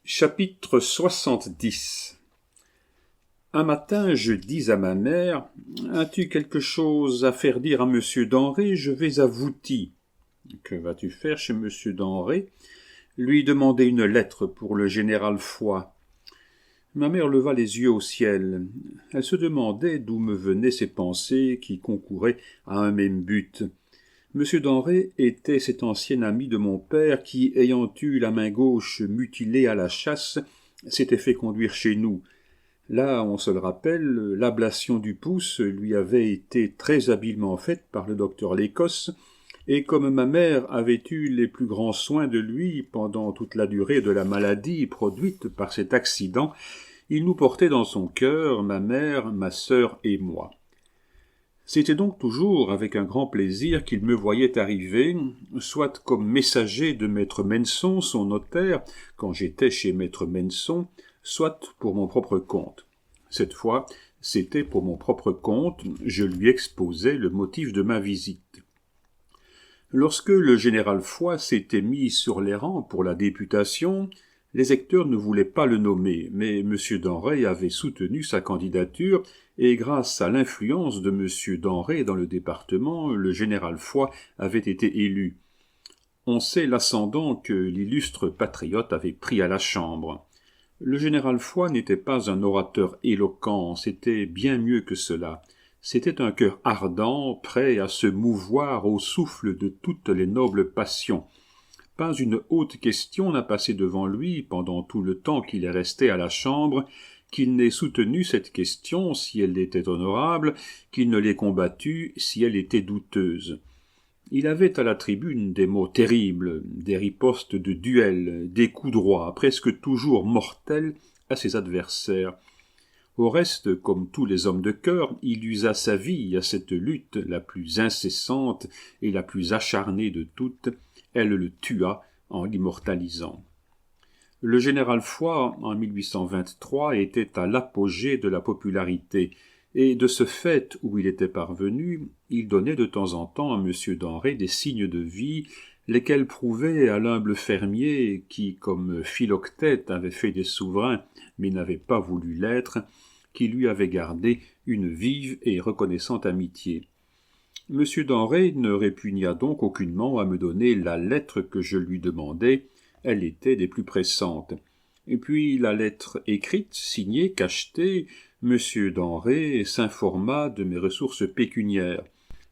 Chapitre 70. Un matin, je dis à ma mère : « As-tu quelque chose à faire dire à monsieur Denré ? Je vais à Vouty. »« Que vas-tu faire chez monsieur Denré ? » ?»« Lui demander une lettre pour le général Foy. » Ma mère leva les yeux au ciel. Elle se demandait d'où me venaient ces pensées qui concouraient à un même but. Monsieur Denré était cet ancien ami de mon père qui, ayant eu la main gauche mutilée à la chasse, s'était fait conduire chez nous. Là, on se le rappelle, l'ablation du pouce lui avait été très habilement faite par le docteur Lécosse, et comme ma mère avait eu les plus grands soins de lui pendant toute la durée de la maladie produite par cet accident, il nous portait dans son cœur, ma mère, ma sœur et moi. C'était donc toujours avec un grand plaisir qu'il me voyait arriver, soit comme messager de maître Menson, son notaire, quand j'étais chez maître Menson, soit pour mon propre compte. Cette fois, c'était pour mon propre compte, je lui exposais le motif de ma visite. Lorsque le général Foy s'était mis sur les rangs pour la députation, les électeurs ne voulaient pas le nommer, mais M. Denré avait soutenu sa candidature, et grâce à l'influence de M. Denré dans le département, le général Foy avait été élu. On sait l'ascendant que l'illustre patriote avait pris à la Chambre. Le général Foy n'était pas un orateur éloquent, c'était bien mieux que cela. C'était un cœur ardent, prêt à se mouvoir au souffle de toutes les nobles passions. Pas une haute question n'a passé devant lui, pendant tout le temps qu'il est resté à la Chambre, qu'il n'ait soutenu cette question si elle était honorable, qu'il ne l'ait combattue si elle était douteuse. Il avait à la tribune des mots terribles, des ripostes de duel, des coups droits, presque toujours mortels, à ses adversaires. Au reste, comme tous les hommes de cœur, il usa sa vie à cette lutte la plus incessante et la plus acharnée de toutes. Elle le tua en l'immortalisant. Le général Foy, en 1823, était à l'apogée de la popularité, et de ce fait où il était parvenu, il donnait de temps en temps à M. Denré des signes de vie, lesquels prouvaient à l'humble fermier, qui, comme Philoctète, avait fait des souverains, mais n'avait pas voulu l'être, qu'il lui avait gardé une vive et reconnaissante amitié. M. Denré ne répugna donc aucunement à me donner la lettre que je lui demandais, elle était des plus pressantes. Et puis la lettre écrite, signée, cachetée, M. Denré s'informa de mes ressources pécuniaires.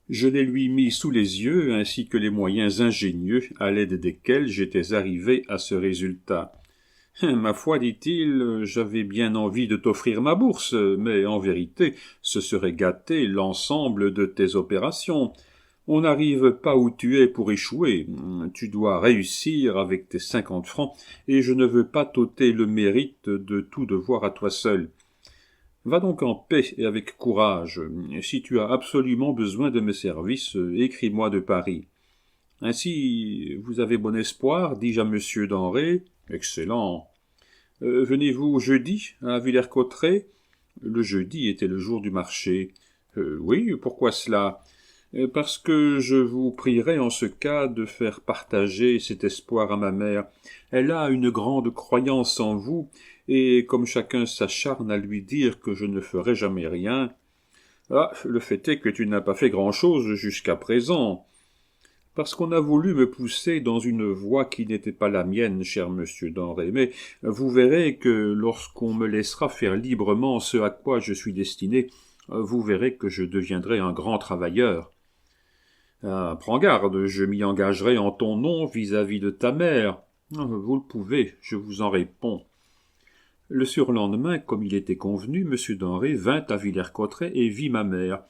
Je les lui mis sous les yeux, ainsi que les moyens ingénieux à l'aide desquels j'étais arrivé à ce résultat. « Ma foi, dit-il, j'avais bien envie de t'offrir ma bourse, mais en vérité, ce serait gâter l'ensemble de tes opérations. On n'arrive pas où tu es pour échouer. Tu dois réussir avec tes 50 francs, et je ne veux pas t'ôter le mérite de tout devoir à toi seul. Va donc en paix et avec courage. Si tu as absolument besoin de mes services, écris-moi de Paris. Ainsi, vous avez bon espoir, dis-je à monsieur Denré. Excellent. Venez-vous jeudi à Villers-Cotterêts ? Le jeudi était le jour du marché. Oui, pourquoi cela ? Parce que je vous prierai en ce cas de faire partager cet espoir à ma mère. Elle a une grande croyance en vous, et comme chacun s'acharne à lui dire que je ne ferai jamais rien... Ah, le fait est que tu n'as pas fait grand-chose jusqu'à présent. Parce qu'on a voulu me pousser dans une voie qui n'était pas la mienne, cher monsieur Denré, mais vous verrez que lorsqu'on me laissera faire librement ce à quoi je suis destiné, vous verrez que je deviendrai un grand travailleur. Ah, prends garde, je m'y engagerai en ton nom vis-à-vis de ta mère. Vous le pouvez, je vous en réponds. Le surlendemain, comme il était convenu, M. Denré vint à Villers-Cotterêts et vit ma mère.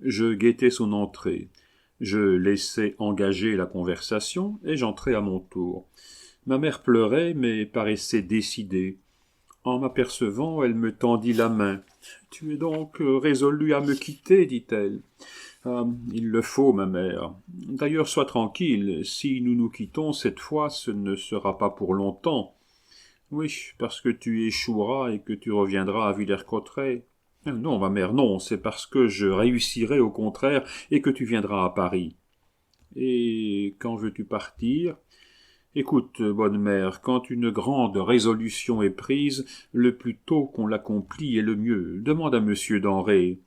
Je guettai son entrée. Je laissai engager la conversation, et j'entrai à mon tour. Ma mère pleurait, mais paraissait décidée. En m'apercevant, elle me tendit la main. « Tu es donc résolue à me quitter, dit-elle. Ah, il le faut, ma mère. D'ailleurs, sois tranquille, si nous nous quittons cette fois, ce ne sera pas pour longtemps. Oui, parce que tu échoueras et que tu reviendras à Villers-Cotterêts. Non, ma mère, non, c'est parce que je réussirai au contraire et que tu viendras à Paris. Et quand veux-tu partir ? Écoute, bonne mère, quand une grande résolution est prise, le plus tôt qu'on l'accomplit est le mieux. Demande à monsieur Denrée.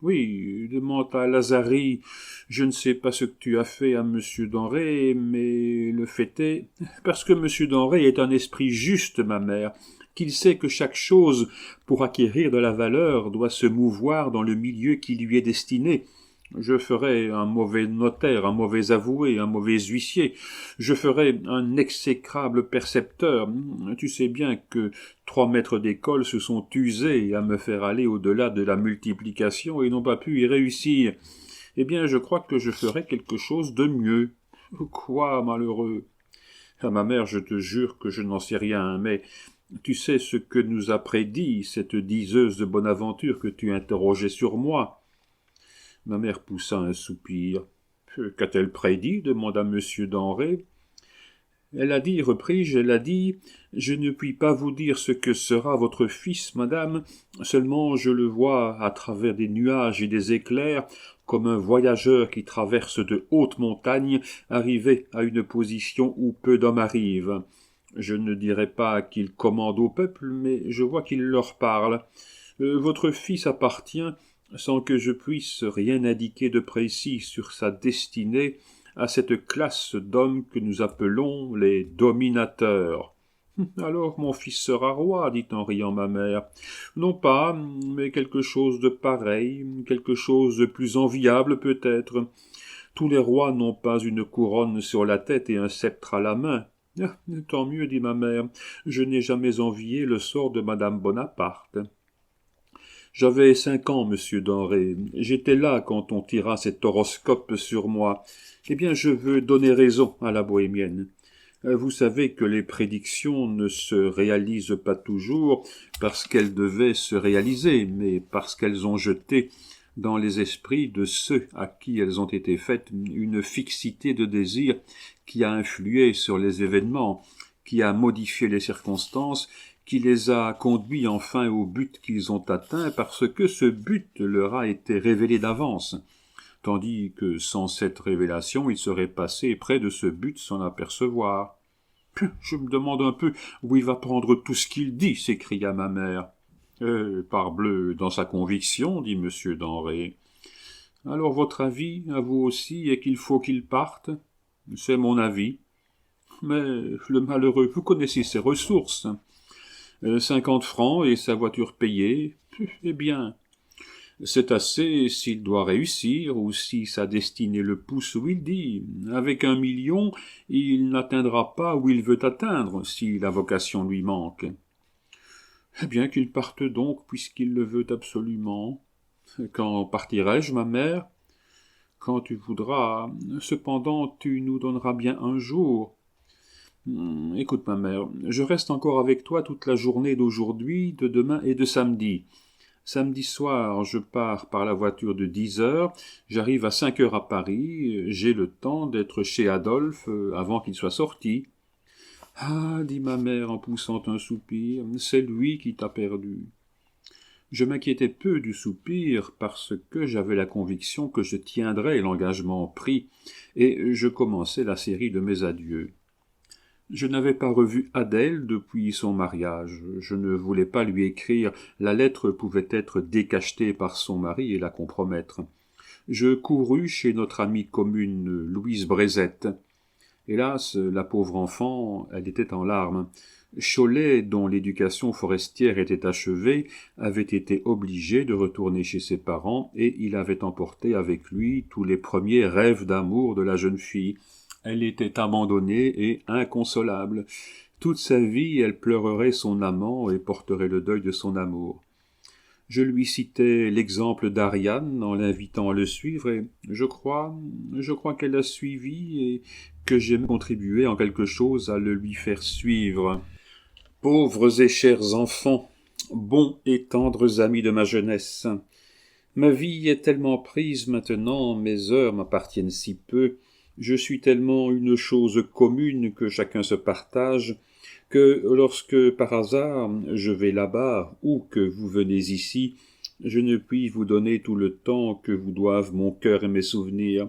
Oui, demande à Lazari. Je ne sais pas ce que tu as fait à monsieur Denrée, mais le fait est, parce que monsieur Denrée est un esprit juste, ma mère, qu'il sait que chaque chose, pour acquérir de la valeur, doit se mouvoir dans le milieu qui lui est destiné. Je ferais un mauvais notaire, un mauvais avoué, un mauvais huissier. Je ferais un exécrable percepteur. Tu sais bien que 3 maîtres d'école se sont usés à me faire aller au-delà de la multiplication et n'ont pas pu y réussir. Eh bien, je crois que je ferais quelque chose de mieux. Quoi, malheureux? À ma mère, je te jure que je n'en sais rien, mais tu sais ce que nous a prédit cette diseuse de bonne aventure que tu interrogeais sur moi. Ma mère poussa un soupir. « Qu'a-t-elle prédit » demanda monsieur Denrée. « Elle a dit, repris-je, elle a dit, je ne puis pas vous dire ce que sera votre fils, madame, seulement je le vois à travers des nuages et des éclairs, comme un voyageur qui traverse de hautes montagnes, arrivé à une position où peu d'hommes arrivent. Je ne dirai pas qu'il commande au peuple, mais je vois qu'il leur parle. Votre fils appartient, sans que je puisse rien indiquer de précis sur sa destinée, à cette classe d'hommes que nous appelons les dominateurs. Alors mon fils sera roi, dit en riant ma mère. Non pas, mais quelque chose de pareil, quelque chose de plus enviable peut-être. Tous les rois n'ont pas une couronne sur la tête et un sceptre à la main. Ah, tant mieux, dit ma mère, je n'ai jamais envié le sort de madame Bonaparte. J'avais 5 ans, monsieur Denrée. J'étais là quand on tira cet horoscope sur moi. Eh bien, je veux donner raison à la bohémienne. Vous savez que les prédictions ne se réalisent pas toujours parce qu'elles devaient se réaliser, mais parce qu'elles ont jeté dans les esprits de ceux à qui elles ont été faites une fixité de désir qui a influé sur les événements, qui a modifié les circonstances, qui les a conduits enfin au but qu'ils ont atteint parce que ce but leur a été révélé d'avance, tandis que sans cette révélation, ils seraient passés près de ce but sans l'apercevoir. « Je me demande un peu où il va prendre tout ce qu'il dit, » s'écria ma mère. « Parbleu, dans sa conviction, » dit monsieur Denrée. « Alors votre avis, à vous aussi, est qu'il faut qu'il parte ? » ?»« C'est mon avis. »« Mais le malheureux, vous connaissez ses ressources. 50 francs et sa voiture payée. Eh bien, c'est assez s'il doit réussir ou si sa destinée le pousse où il dit. Avec 1 million, il n'atteindra pas où il veut atteindre si la vocation lui manque. Eh bien qu'il parte donc puisqu'il le veut absolument. Quand partirai-je, ma mère ? Quand tu voudras. Cependant, tu nous donneras bien un jour. Écoute, ma mère, je reste encore avec toi toute la journée d'aujourd'hui, de demain et de samedi. Samedi soir, je pars par la voiture de 10 heures, j'arrive à 5 heures à Paris, j'ai le temps d'être chez Adolphe avant qu'il soit sorti. Ah, dit ma mère en poussant un soupir, c'est lui qui t'a perdu. Je m'inquiétais peu du soupir parce que j'avais la conviction que je tiendrais l'engagement pris, et je commençais la série de mes adieux. Je n'avais pas revu Adèle depuis son mariage. Je ne voulais pas lui écrire. La lettre pouvait être décachetée par son mari et la compromettre. Je courus chez notre amie commune, Louise Brézette. Hélas, la pauvre enfant, elle était en larmes. Cholet, dont l'éducation forestière était achevée, avait été obligé de retourner chez ses parents et il avait emporté avec lui tous les premiers rêves d'amour de la jeune fille. Elle était abandonnée et inconsolable. Toute sa vie, elle pleurerait son amant et porterait le deuil de son amour. Je lui citais l'exemple d'Ariane en l'invitant à le suivre et je crois qu'elle a suivi et que j'ai contribué en quelque chose à le lui faire suivre. Pauvres et chers enfants, bons et tendres amis de ma jeunesse, ma vie est tellement prise maintenant, mes heures m'appartiennent si peu, je suis tellement une chose commune que chacun se partage, que lorsque par hasard je vais là-bas ou que vous venez ici, je ne puis vous donner tout le temps que vous doivent mon cœur et mes souvenirs.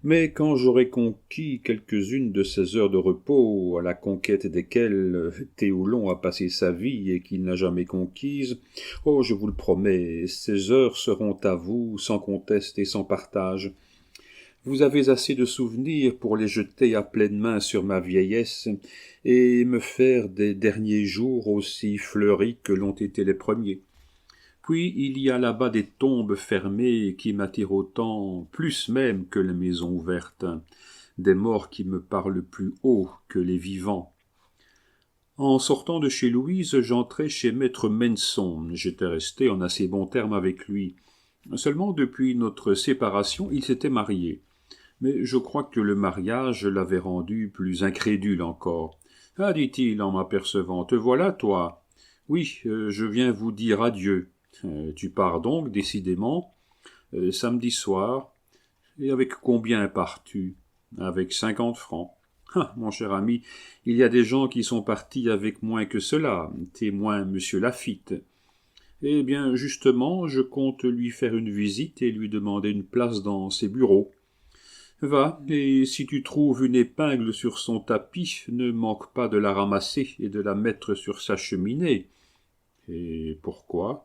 Mais quand j'aurai conquis quelques-unes de ces heures de repos, à la conquête desquelles Théolon a passé sa vie et qu'il n'a jamais conquises, oh, je vous le promets, ces heures seront à vous, sans conteste et sans partage. Vous avez assez de souvenirs pour les jeter à pleine main sur ma vieillesse et me faire des derniers jours aussi fleuris que l'ont été les premiers. Puis il y a là-bas des tombes fermées qui m'attirent autant, plus même que les maisons ouvertes, des morts qui me parlent plus haut que les vivants. En sortant de chez Louise, j'entrai chez maître Menson. J'étais resté en assez bons termes avec lui. Seulement, depuis notre séparation, il s'était marié. Mais je crois que le mariage l'avait rendu plus incrédule encore. « Ah, dit-il en m'apercevant, te voilà, toi. Oui, je viens vous dire adieu. Tu pars donc, décidément, samedi soir. Et avec combien pars-tu ? Avec 50 francs. Ah, mon cher ami, il y a des gens qui sont partis avec moins que cela, témoin monsieur Laffitte. Eh bien, justement, je compte lui faire une visite et lui demander une place dans ses bureaux. Va, et si tu trouves une épingle sur son tapis, ne manque pas de la ramasser et de la mettre sur sa cheminée. Et pourquoi ?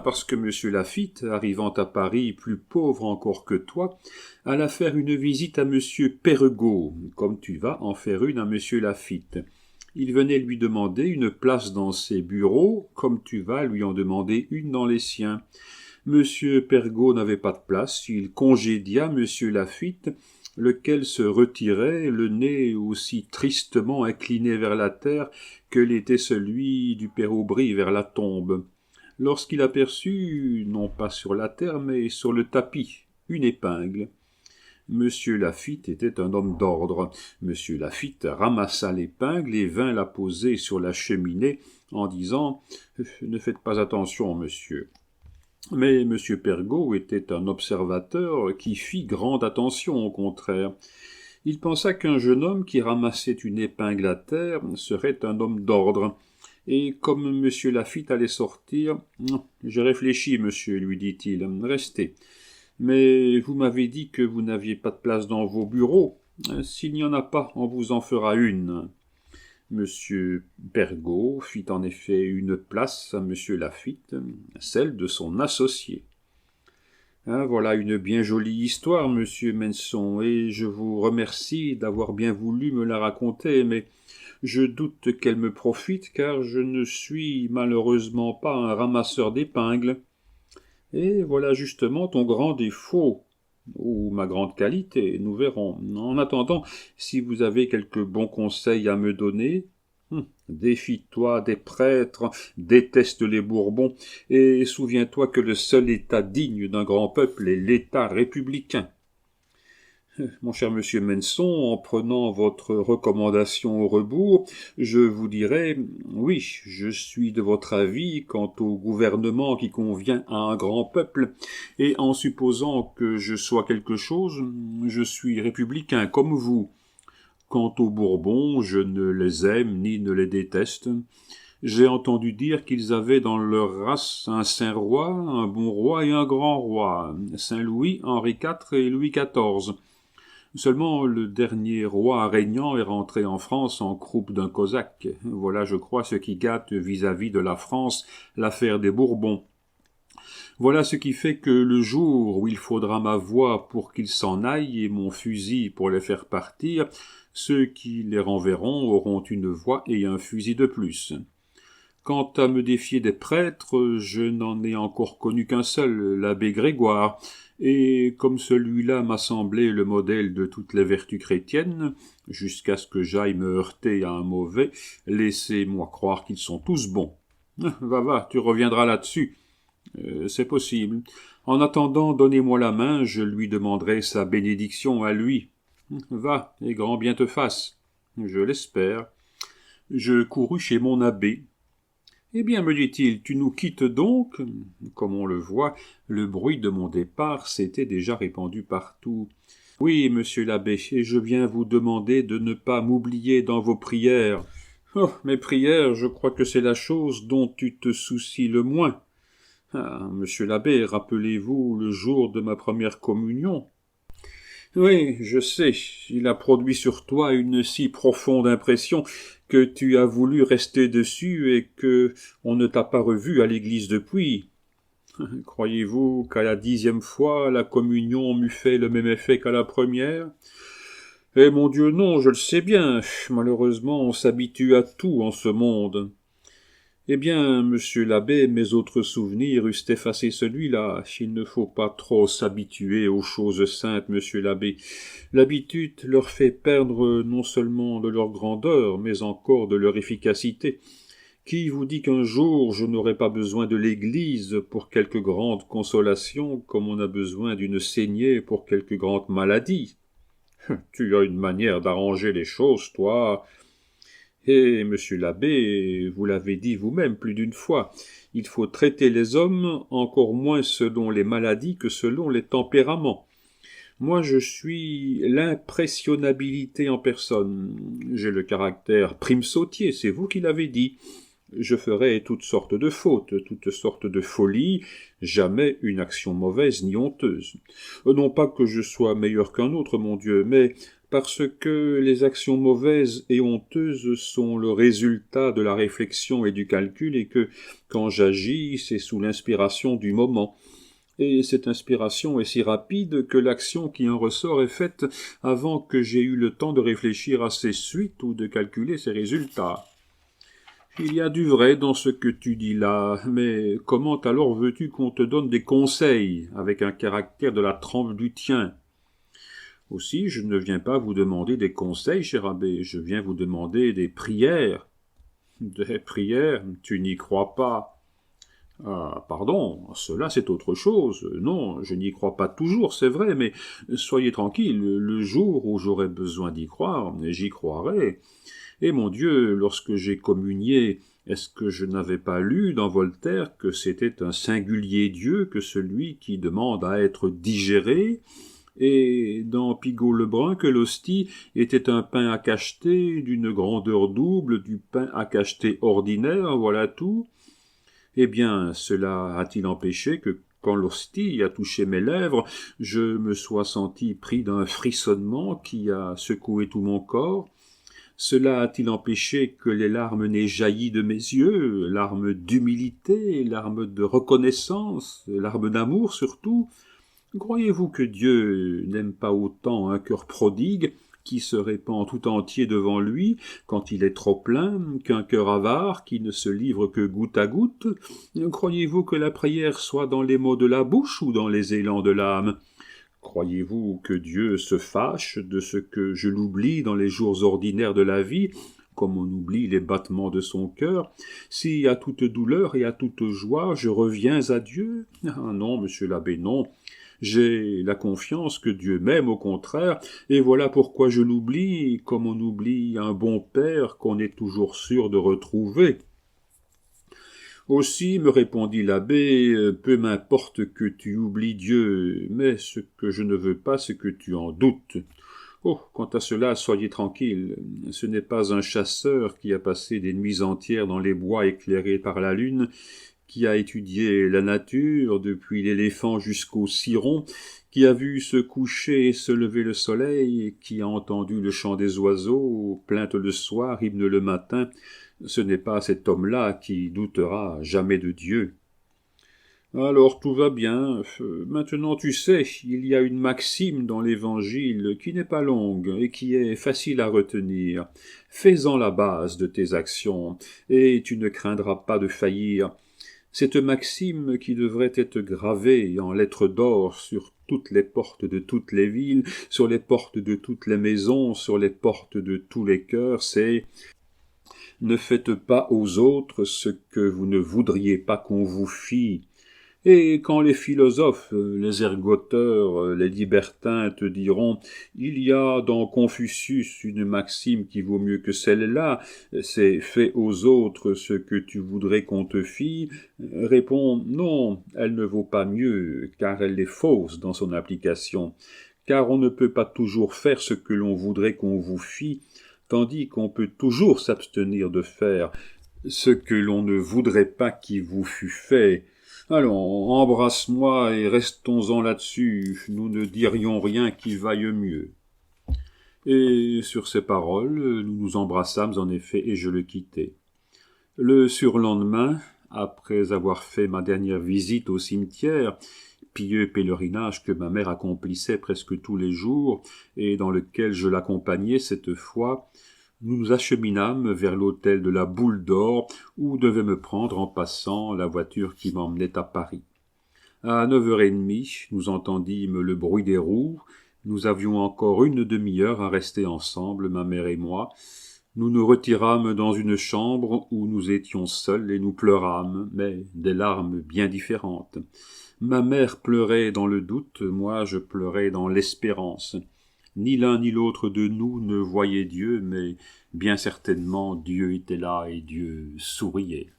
Parce que M. Laffitte, arrivant à Paris plus pauvre encore que toi, alla faire une visite à M. Perregaud, comme tu vas en faire une à M. Laffitte. Il venait lui demander une place dans ses bureaux, comme tu vas lui en demander une dans les siens. M. Perregaud n'avait pas de place, il congédia M. Laffitte, lequel se retirait, le nez aussi tristement incliné vers la terre que l'était celui du père Aubry vers la tombe. Lorsqu'il aperçut, non pas sur la terre, mais sur le tapis, une épingle. M. Laffitte était un homme d'ordre. M. Laffitte ramassa l'épingle et vint la poser sur la cheminée en disant « Ne faites pas attention, monsieur ». Mais M. Perregaud était un observateur qui fit grande attention au contraire. Il pensa qu'un jeune homme qui ramassait une épingle à terre serait un homme d'ordre. Et comme M. Laffitte allait sortir, « J'ai réfléchi, monsieur, lui dit-il, restez. Mais vous m'avez dit que vous n'aviez pas de place dans vos bureaux. S'il n'y en a pas, on vous en fera une. » M. Perregaud fit en effet une place à M. Laffitte, celle de son associé. Voilà une bien jolie histoire, monsieur Menson, et je vous remercie d'avoir bien voulu me la raconter, mais je doute qu'elle me profite, car je ne suis malheureusement pas un ramasseur d'épingles. Et voilà justement ton grand défaut, ou ma grande qualité, nous verrons. En attendant, si vous avez quelques bons conseils à me donner, défie-toi des prêtres, déteste les Bourbons, et souviens-toi que le seul État digne d'un grand peuple est l'État républicain. Mon cher monsieur Menson, en prenant votre recommandation au rebours, je vous dirais, oui, je suis de votre avis quant au gouvernement qui convient à un grand peuple, et en supposant que je sois quelque chose, je suis républicain comme vous. Quant aux Bourbons, je ne les aime ni ne les déteste. J'ai entendu dire qu'ils avaient dans leur race un Saint-Roi, un bon roi et un grand roi, Saint-Louis, Henri IV et Louis XIV. Seulement, le dernier roi régnant est rentré en France en croupe d'un cosaque. Voilà, je crois, ce qui gâte vis-à-vis de la France l'affaire des Bourbons. Voilà ce qui fait que le jour où il faudra ma voix pour qu'ils s'en aillent et mon fusil pour les faire partir, ceux qui les renverront auront une voix et un fusil de plus. Quant à me défier des prêtres, je n'en ai encore connu qu'un seul, l'abbé Grégoire, et comme celui-là m'a semblé le modèle de toutes les vertus chrétiennes, jusqu'à ce que j'aille me heurter à un mauvais, laissez-moi croire qu'ils sont tous bons. Va, tu reviendras là-dessus. C'est possible. En attendant, donnez-moi la main, je lui demanderai sa bénédiction à lui. Va, et grand bien te fasse. Je l'espère. Je courus chez mon abbé. Eh bien, me dit-il, tu nous quittes donc ? Comme on le voit, le bruit de mon départ s'était déjà répandu partout. Oui, monsieur l'abbé, et je viens vous demander de ne pas m'oublier dans vos prières. Oh, mes prières, je crois que c'est la chose dont tu te soucies le moins. Ah, monsieur l'abbé, rappelez-vous le jour de ma première communion. Oui, je sais, il a produit sur toi une si profonde impression que tu as voulu rester dessus et que on ne t'a pas revu à l'église depuis. Croyez-vous qu'à la 10e fois, la communion m'eût fait le même effet qu'à la première? Eh mon Dieu, non, je le sais bien. Malheureusement, on s'habitue à tout en ce monde. Eh bien, monsieur l'abbé, mes autres souvenirs eussent effacé celui-là. Il ne faut pas trop s'habituer aux choses saintes, monsieur l'abbé. L'habitude leur fait perdre non seulement de leur grandeur, mais encore de leur efficacité. Qui vous dit qu'un jour je n'aurai pas besoin de l'Église pour quelque grande consolation, comme on a besoin d'une saignée pour quelque grande maladie? Tu as une manière d'arranger les choses, toi. Et, monsieur l'abbé, vous l'avez dit vous-même plus d'une fois, il faut traiter les hommes encore moins selon les maladies que selon les tempéraments. Moi, je suis l'impressionnabilité en personne. J'ai le caractère prime-sautier, c'est vous qui l'avez dit. Je ferai toutes sortes de fautes, toutes sortes de folies, jamais une action mauvaise ni honteuse. Non pas que je sois meilleur qu'un autre, mon Dieu, mais parce que les actions mauvaises et honteuses sont le résultat de la réflexion et du calcul, et que, quand j'agis, c'est sous l'inspiration du moment. Et cette inspiration est si rapide que l'action qui en ressort est faite avant que j'aie eu le temps de réfléchir à ses suites ou de calculer ses résultats. Il y a du vrai dans ce que tu dis là, mais comment alors veux-tu qu'on te donne des conseils avec un caractère de la trempe du tien? Aussi, je ne viens pas vous demander des conseils, cher abbé, je viens vous demander des prières. Des prières? Tu n'y crois pas. Ah, pardon, cela c'est autre chose. Non, je n'y crois pas toujours, c'est vrai, mais soyez tranquille, le jour où j'aurai besoin d'y croire, j'y croirai. Et mon Dieu, lorsque j'ai communié, est-ce que je n'avais pas lu dans Voltaire que c'était un singulier Dieu que celui qui demande à être digéré, et dans Pigault-Lebrun que l'hostie était un pain à cacheter d'une grandeur double du pain à cacheter ordinaire, voilà tout? Eh bien, cela a-t-il empêché que, quand l'hostie a touché mes lèvres, je me sois senti pris d'un frissonnement qui a secoué tout mon corps? Cela a-t-il empêché que les larmes n'aient jailli de mes yeux, larmes d'humilité, larmes de reconnaissance, larmes d'amour surtout? Croyez-vous que Dieu n'aime pas autant un cœur prodigue qui se répand tout entier devant lui quand il est trop plein, qu'un cœur avare qui ne se livre que goutte à goutte? Croyez-vous que la prière soit dans les mots de la bouche ou dans les élans de l'âme? Croyez-vous que Dieu se fâche de ce que je l'oublie dans les jours ordinaires de la vie, comme on oublie les battements de son cœur, si à toute douleur et à toute joie je reviens à Dieu? Ah non, monsieur l'abbé, non. J'ai la confiance que Dieu m'aime au contraire, et voilà pourquoi je l'oublie, comme on oublie un bon père qu'on est toujours sûr de retrouver. Aussi, me répondit l'abbé, peu m'importe que tu oublies Dieu, mais ce que je ne veux pas, c'est que tu en doutes. Oh, quant à cela, soyez tranquille. Ce n'est pas un chasseur qui a passé des nuits entières dans les bois éclairés par la lune, qui a étudié la nature, depuis l'éléphant jusqu'au ciron, qui a vu se coucher et se lever le soleil, qui a entendu le chant des oiseaux, plainte le soir, hymne le matin. Ce n'est pas cet homme-là qui doutera jamais de Dieu. Alors tout va bien. Maintenant tu sais, il y a une maxime dans l'Évangile qui n'est pas longue et qui est facile à retenir. Fais-en la base de tes actions, et tu ne craindras pas de faillir. Cette maxime qui devrait être gravée en lettres d'or sur toutes les portes de toutes les villes, sur les portes de toutes les maisons, sur les portes de tous les cœurs, c'est « Ne faites pas aux autres ce que vous ne voudriez pas qu'on vous fît ». Et quand les philosophes, les ergoteurs, les libertins te diront « Il y a dans Confucius une maxime qui vaut mieux que celle-là, c'est « Fais aux autres ce que tu voudrais qu'on te fît », réponds « Non, elle ne vaut pas mieux, car elle est fausse dans son application, car on ne peut pas toujours faire ce que l'on voudrait qu'on vous fît, tandis qu'on peut toujours s'abstenir de faire ce que l'on ne voudrait pas qu'il vous fût fait. » Allons, embrasse-moi et restons-en là-dessus, nous ne dirions rien qui vaille mieux. » Et sur ces paroles, nous nous embrassâmes en effet, et je le quittai. Le surlendemain, après avoir fait ma dernière visite au cimetière, pieux pèlerinage que ma mère accomplissait presque tous les jours, et dans lequel je l'accompagnais cette fois, nous nous acheminâmes vers l'hôtel de la Boule d'Or, où devait me prendre en passant la voiture qui m'emmenait à Paris. À 9h30, nous entendîmes le bruit des roues. Nous avions encore une demi-heure à rester ensemble, ma mère et moi. Nous nous retirâmes dans une chambre où nous étions seuls et nous pleurâmes, mais des larmes bien différentes. Ma mère pleurait dans le doute, moi je pleurais dans l'espérance. Ni l'un ni l'autre de nous ne voyait Dieu, mais bien certainement Dieu était là et Dieu souriait.